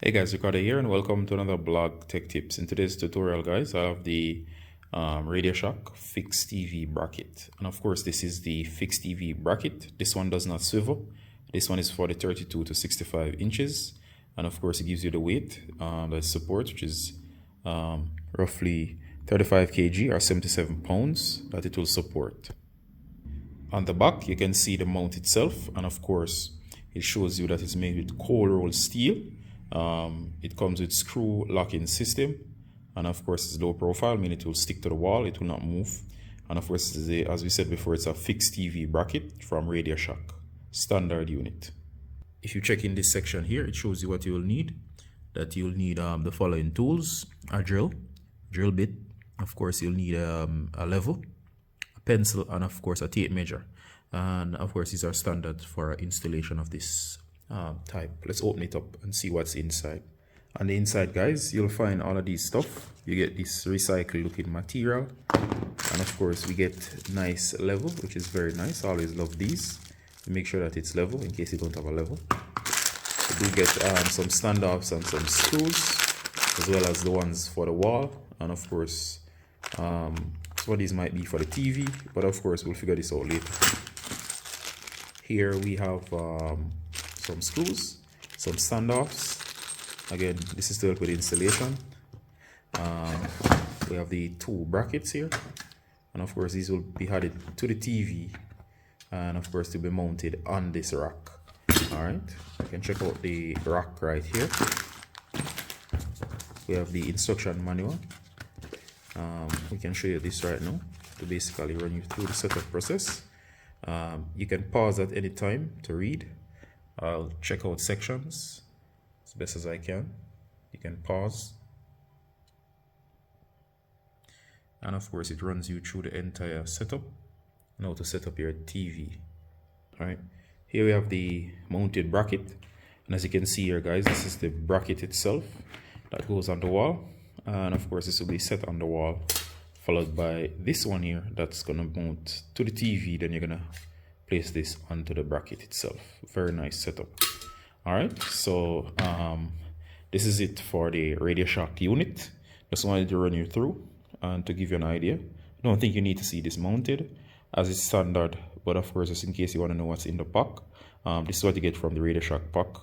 Hey guys, Ricardo here and welcome to another blog tech tips. In today's tutorial guys, I have the RadioShack fixed TV bracket. And of course this is the fixed TV bracket. This one does not swivel. This one is for the 32 to 65 inches. And of course it gives you the weight, the support, which is roughly 35 kg or 77 pounds that it will support. On the back you can see the mount itself, and of course it shows you that it's made with cold rolled steel. It comes with screw locking system, and of course it's low profile, meaning it will stick to the wall, it will not move. And of course, as we said before, it's a fixed TV bracket from RadioShack standard unit. If you check in this section here, it shows you what you will need. That you'll need the following tools: a drill bit, of course you'll need a level, a pencil, and of course a tape measure. And of course these are standard for installation of this type. Let's open it up and see what's inside. On the inside guys, you'll find all of these stuff. You get this recycled looking material, and of course we get nice level, which is very nice. I always love these. Make sure that it's level in case you don't have a level. We do get some standoffs and some screws, as well as the ones for the wall. And of course some of these might be for the TV, but of course we'll figure this out later. Here we have some screws, some standoffs. Again, this is to help with installation. We have the two brackets here, and of course these will be added to the TV, and of course to be mounted on this rack. All right, you can check out the rack right here. We have the instruction manual. We can show you this right now to basically run you through the setup process. You can pause at any time to read. I'll check out sections as best as I can. You can pause, and of course it runs you through the entire setup and how to set up your TV. Alright, here we have the mounted bracket, and as you can see here guys, this is the bracket itself that goes on the wall, and of course this will be set on the wall, followed by this one here that's gonna mount to the TV. Then you're gonna place this onto the bracket itself. Very nice setup. All right, so this is it for the RadioShack unit. Just wanted to run you through and to give you an idea. I don't think you need to see this mounted as it's standard, but of course just in case you want to know what's in the pack, this is what you get from the RadioShack pack.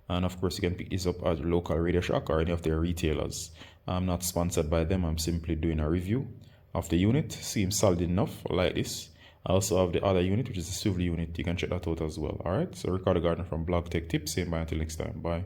And of course you can pick this up at local RadioShack or any of their retailers. I'm not sponsored by them, I'm simply doing a review of the unit. Seems solid enough like this. I also have the other unit, which is the swivel unit. You can check that out as well. All right, so Ricardo Gardner from Blog Tech Tips, saying bye until next time. Bye.